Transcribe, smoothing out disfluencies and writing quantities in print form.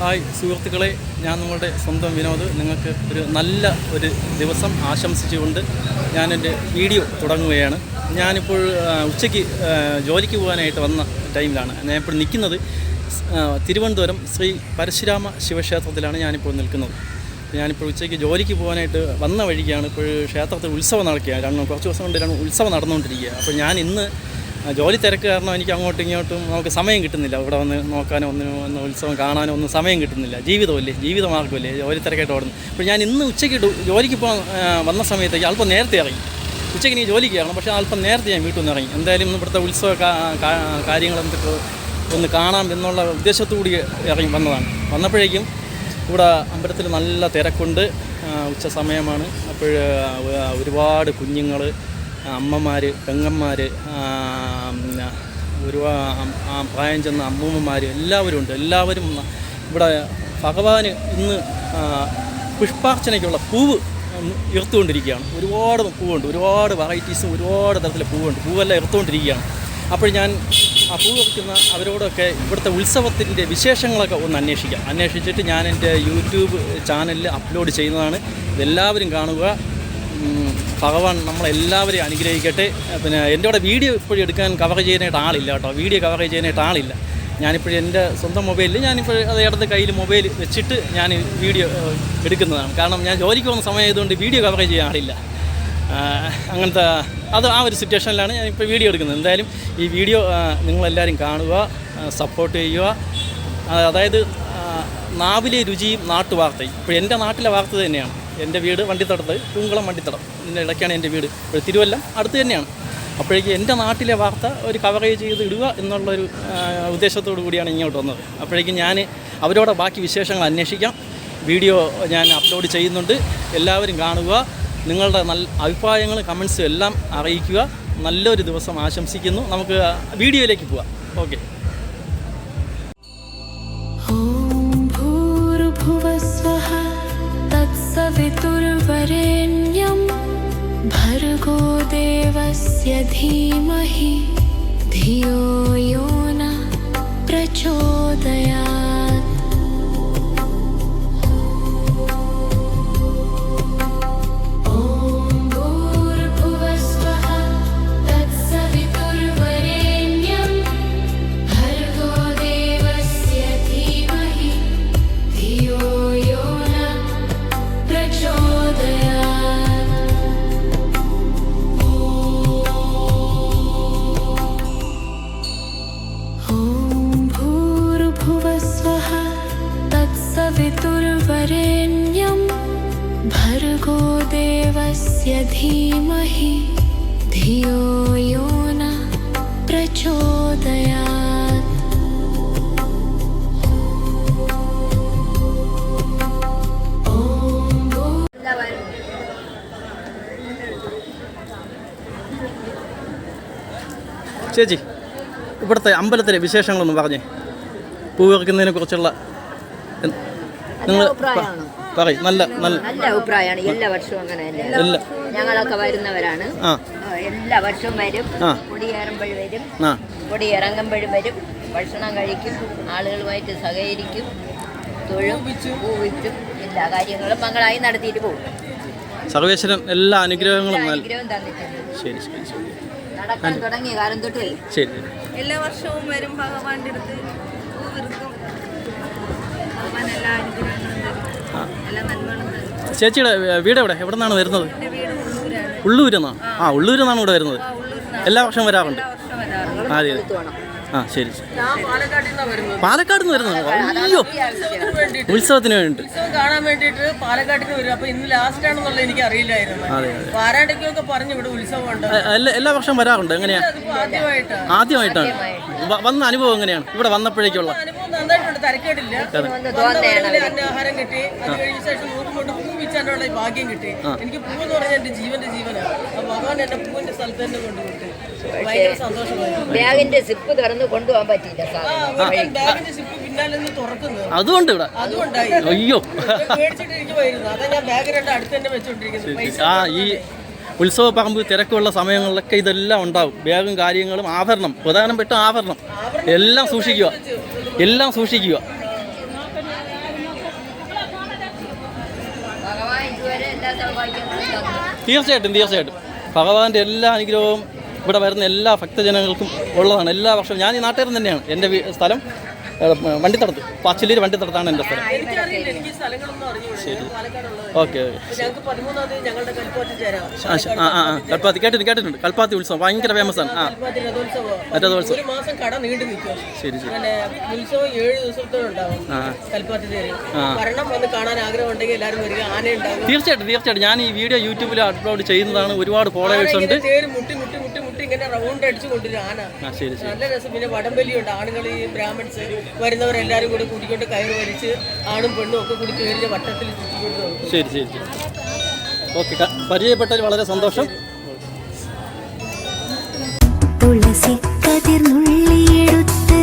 Hi സുഹൃത്തുക്കളെ, ഞാൻ നിങ്ങളുടെ സ്വന്തം വിനോദ്. നിങ്ങൾക്ക് നല്ല ഒരു ദിവസം ആശംസിച്ചുകൊണ്ട് ഞാനെൻ്റെ വീഡിയോ തുടങ്ങുകയാണ്. ഞാനിപ്പോൾ ഉച്ചയ്ക്ക് ജോലിക്ക് പോകാനായിട്ട് വന്ന ടൈമിലാണ്. ഞാനിപ്പോൾ നിൽക്കുന്നത് തിരുവനന്തപുരം ശ്രീ പരശുരാമ ശിവക്ഷേത്രത്തിലാണ് ഞാനിപ്പോൾ നിൽക്കുന്നത്. ഞാനിപ്പോൾ ഉച്ചയ്ക്ക് ജോലിക്ക് പോകാനായിട്ട് വന്ന വഴിക്കാണ്. ഇപ്പോൾ ക്ഷേത്രത്തിൽ ഉത്സവം നടക്കുകയാണ്. കുറച്ച് ദിവസം കൊണ്ട് ഉത്സവം നടന്നുകൊണ്ടിരിക്കുക. അപ്പോൾ ഞാൻ ഇന്ന് ജോലി തിരക്ക് കാരണം എനിക്ക് അങ്ങോട്ടും ഇങ്ങോട്ടും നമുക്ക് സമയം കിട്ടുന്നില്ല. ഇവിടെ വന്ന് നോക്കാനോ ഒന്ന് ഉത്സവം കാണാനോ ഒന്നും സമയം കിട്ടുന്നില്ല. ജീവിതമാർഗ്ഗമല്ലേ, ജോലി തിരക്കായിട്ട് ഓടുന്നു. അപ്പോൾ ഞാൻ ഇന്ന് ഉച്ചയ്ക്ക് ജോലിക്ക് പോകാൻ വന്ന സമയത്തേക്ക് അല്പം നേരത്തെ ഇറങ്ങി. ഉച്ചയ്ക്ക് നീ ജോലിക്ക് കയറണം, പക്ഷേ അല്പം നേരത്തെ ഞാൻ വീട്ടിൽ നിന്ന് ഇറങ്ങി. എന്തായാലും ഇവിടുത്തെ ഉത്സവ കാര്യങ്ങളെന്തൊക്കെ ഒന്ന് കാണാം എന്നുള്ള ഉദ്ദേശത്തോടുകൂടി ഇറങ്ങി വന്നപ്പോഴേക്കും ഇവിടെ അമ്പലത്തിൽ നല്ല തിരക്കുണ്ട്. ഉച്ച സമയമാണ്. അപ്പോൾ ഒരുപാട് കുഞ്ഞുങ്ങൾ, അമ്മമാർ, പെങ്ങന്മാർ, പ്രായം ചെന്ന അമ്മൂമ്മമാർ എല്ലാവരും ഉണ്ട്. എല്ലാവരും ഇവിടെ ഭഗവാന് ഇന്ന് പുഷ്പാർച്ചനയ്ക്കുള്ള പൂവ് ഇറുത്തുകൊണ്ടിരിക്കുകയാണ്. ഒരുപാട് പൂവുണ്ട്, ഒരുപാട് വെറൈറ്റീസും ഒരുപാട് തരത്തിലെ പൂവെല്ലാം ഇറുത്തുകൊണ്ടിരിക്കുകയാണ്. അപ്പോൾ ഞാൻ ആ പൂ ഇറക്കുന്ന അവരോടൊക്കെ ഇവിടുത്തെ ഉത്സവത്തിൻ്റെ വിശേഷങ്ങളൊക്കെ ഒന്ന് അന്വേഷിച്ചിട്ട് ഞാൻ എൻ്റെ യൂട്യൂബ് ചാനലിൽ അപ്ലോഡ് ചെയ്യുന്നതാണ്. ഇതെല്ലാവരും കാണുക. ഭഗവാൻ നമ്മളെല്ലാവരെയും അനുഗ്രഹിക്കട്ടെ. പിന്നെ എൻ്റെ കൂടെ വീഡിയോ ഇപ്പോഴും എടുക്കാൻ കവർ ചെയ്യാനായിട്ട് ആളില്ല കേട്ടോ. വീഡിയോ കവർ ചെയ്യാനായിട്ട് ആളില്ല. ഞാനിപ്പോഴും എൻ്റെ സ്വന്തം മൊബൈലിൽ ഞാനിപ്പോൾ അത് ഇടത്ത് കയ്യിൽ മൊബൈൽ വെച്ചിട്ട് ഞാൻ വീഡിയോ എടുക്കുന്നതാണ്. കാരണം ഞാൻ ജോലിക്ക് പോകുന്ന സമയമായതുകൊണ്ട് വീഡിയോ കവർ ചെയ്യാൻ ആളില്ല. അങ്ങനത്തെ ആ ഒരു സിറ്റുവേഷനിലാണ് ഞാനിപ്പോൾ വീഡിയോ എടുക്കുന്നത്. എന്തായാലും ഈ വീഡിയോ നിങ്ങളെല്ലാവരും കാണുക, സപ്പോർട്ട് ചെയ്യുക. അതായത് നാവിലെ രുചിയും നാട്ടുവാർത്തയും. ഇപ്പോൾ എൻ്റെ നാട്ടിലെ വാർത്ത തന്നെയാണ്. എൻ്റെ വീട് വണ്ടിത്തടത്ത്, പൂങ്കുളം വണ്ടിത്തടം, ഇതിൻ്റെ ഇടയ്ക്കാണ് എൻ്റെ വീട്. ഇപ്പോൾ തിരുവല്ലം അടുത്ത് തന്നെയാണ്. അപ്പോഴേക്കും എൻ്റെ നാട്ടിലെ വാർത്ത ഒരു കവറേജ് ചെയ്ത് ഇടുക എന്നുള്ളൊരു ഉദ്ദേശത്തോടു കൂടിയാണ് ഇങ്ങോട്ട് വന്നത്. അപ്പോഴേക്കും ഞാൻ അവരോട് ബാക്കി വിശേഷങ്ങൾ അന്വേഷിക്കാം. വീഡിയോ ഞാൻ അപ്ലോഡ് ചെയ്യുന്നുണ്ട്. എല്ലാവരും കാണുക. നിങ്ങളുടെ നല്ല അഭിപ്രായങ്ങളും കമൻസും എല്ലാം അറിയിക്കുക. നല്ലൊരു ദിവസം ആശംസിക്കുന്നു. നമുക്ക് വീഡിയോയിലേക്ക് പോവാം. ഓക്കെ. सवितुर्वरेण्यं भर्गो देवस्य धीमहि धियो यो न प्रचोदयात्। ॐ भूर्भुवः स्वः तत्सवितुर्वरेण्यं भर्गो देवस्य धीमहि धियो यो न सवितुर्वरेण्यं भर्गो देवस्य धीमहि धियो यो न प्रचोदयात्। ചേച്ചി, ഇവിടുത്തെ അമ്പലത്തിലെ വിശേഷങ്ങളൊന്നും പറഞ്ഞേ. പൂ ഇറക്കുന്നതിനെ കുറിച്ചുള്ള നിങ്ങൾ പറയും. നല്ല അഭിപ്രായമാണ്. എല്ലാ വർഷവും അങ്ങനെ ഞങ്ങളൊക്കെ വരുന്നവരാണ്. എല്ലാ വർഷവും വരും. കൊടിയേറുമ്പോഴും വരും, കൊടിയിറങ്ങുമ്പോഴും വരും. ഭക്ഷണം കഴിക്കും, ആളുകളുമായിട്ട് സഹകരിക്കും, തൊഴും, പൂവിച്ചും എല്ലാ കാര്യങ്ങളും മംഗളായി നടത്തിയിട്ട് പോകും. സർവേശ്വരൻ എല്ലാ അനുഗ്രഹങ്ങളും തന്നിട്ടുണ്ട്. ശരി ശരി ശരി. നടക്കാൻ തുടങ്ങിയ കാലം തൊട്ട് ശരി. എല്ലാ വർഷവും വരും. ഭഗവാന്റെ അടുത്ത് പൂവിറുക്കും. ഭഗവാൻ എല്ലാ അനുഗ്രഹങ്ങളും തരും, എല്ലാ നന്മകളും തരും. ചേച്ചിയുടെ വീട് എവിടെ നിന്നാണ് വരുന്നത്? എൻ്റെ വീട് ഉള്ളൂരാണ്. ഉള്ളൂരെന്നാണ്? ഉള്ളൂരിൽ നിന്നാണ് ഇവിടെ വരുന്നത്. എല്ലാ വർഷവും വരാറുണ്ട്. അതെ അതെ. ശരി ശരി. പാലക്കാട് നിന്ന് വരുന്നത്? അയ്യോ, ഉത്സവത്തിന് വേണ്ടി കാണാൻ വേണ്ടിയിട്ട് പാലക്കാട്ടിന് വരും. അപ്പൊ ഇന്ന് ലാസ്റ്റ് ആണെന്നുള്ളത് എനിക്ക് അറിയില്ലായിരുന്നു. വാരാണ്ടൊക്കെ പറഞ്ഞു ഇവിടെ ഉത്സവമുണ്ട്. എല്ലാ വർഷവും വരാറുണ്ട്. എങ്ങനെയാ? ആദ്യമായിട്ടാണ് വന്ന അനുഭവം എങ്ങനെയാണ് ഇവിടെ വന്നപ്പോഴേക്കുള്ള അനുഭവം? നന്നായിട്ടുണ്ട്, തരക്കേടില്ല. ആഹാരം കിട്ടി, അത് കഴിഞ്ഞ ശേഷം നോക്കുമ്പോൾ പൂ വിച്ചാനുള്ള ഭാഗ്യം കിട്ടി. എനിക്ക് പൂവെന്ന് പറഞ്ഞാൽ എന്റെ ജീവന്റെ ജീവനാണ്. അപ്പൊ ഭഗവാൻ എന്റെ പൂവിന്റെ സ്ഥലത്ത് തന്നെ കൊണ്ടുപോയിട്ട് ഭയങ്കര സന്തോഷമായിരുന്നു. ബാഗിന്റെ സിപ്പ് തുറന്ന് കൊണ്ടുപോകാൻ പറ്റിയില്ല. ബാഗിന്റെ സിപ്പ് പിന്നാലെ തുറക്കുന്നത് അതുകൊണ്ട് ഇവിടെ അതുകൊണ്ടായി. അയ്യോ, പേടിച്ചിട്ടിരിക്കുമായിരുന്നു. അതാ ഞാൻ ബാഗ് രണ്ട് അടുത്ത് തന്നെ വെച്ചോണ്ടിരിക്കുന്നത്. ഈ ഉത്സവ പറമ്പ് തിരക്കുള്ള സമയങ്ങളിലൊക്കെ ഇതെല്ലാം ഉണ്ടാവും. ബാഗും കാര്യങ്ങളും, ആഭരണം, പ്രധാനപ്പെട്ട ആഭരണം എല്ലാം സൂക്ഷിക്കുക. തീർച്ചയായിട്ടും ഭഗവാന്റെ എല്ലാ അനുഗ്രഹവും ഇവിടെ വരുന്ന എല്ലാ ഭക്തജനങ്ങൾക്കും ഉള്ളതാണ്. എല്ലാ വർഷവും ഞാൻ ഈ നാട്ടുകാരൻ തന്നെയാണ്. എൻ്റെ സ്ഥലം വണ്ടിത്തടത്ത്, പാച്ചിലൂർ വണ്ടിത്തടത്താണ് എൻ്റെ സ്ഥലം. എനിക്കറിയില്ല, എനിക്ക് ഈ സ്ഥലങ്ങളൊന്നും അറിഞ്ഞൂടാ. ഞാൻ പാലക്കാടുള്ളത്. ഓക്കെ. ഞങ്ങൾക്ക് 13-ാം തീയതി ഞങ്ങളുടെ കൽപ്പാത്തി ചേരാം. കൽപ്പാത്തി കേട്ടിട്ടുണ്ട്. കൽപ്പാത്തി ഉത്സവം ഭയങ്കര ഫേമസ് ആണ്. കൽപ്പാത്തി രഥോത്സവം ഒരു മാസം കട നീണ്ടു നിൽക്കും. ശരി. പിന്നെ ഉത്സവം 7 ദിവസത്തോടുണ്ടാവും. കൽപ്പാത്തി തേര് വരണം, വന്ന് കാണാൻ ആഗ്രഹം ഉണ്ടെങ്കിൽ എല്ലാവരും വരിക. ആന ഉണ്ടാവും. തീർച്ചയായിട്ടും ഞാൻ ഈ വീഡിയോ യൂട്യൂബിൽ അപ്ലോഡ് ചെയ്യുന്നതാണ്. ഒരുപാട് ഫോളോവേഴ്സ് ഉണ്ട്. തേര് മുട്ടി ഇങ്ങനെ റൗണ്ട് അടിച്ചു കൊണ്ടുവരും ആന. നല്ല രസം. പിന്നെ വടംവലിയുണ്ട്. ആണുങ്ങൾ ഈ ബ്രാഹ്മൺസ് വരുന്നവരെല്ലാവരും കൂടി കൂട്ടിക്കൊണ്ട് കയറ് വലിച്ച് ആണും പെണ്ണും ഒക്കെ കൂടി കയറിയ വട്ടത്തിൽ ചുറ്റിക്കൊണ്ട് നോക്കും. ശരി. ഓക്കെ, പരിചയപ്പെട്ടതിൽ വളരെ സന്തോഷം. തുളസി കതിർ നുള്ളിയെടുത്ത്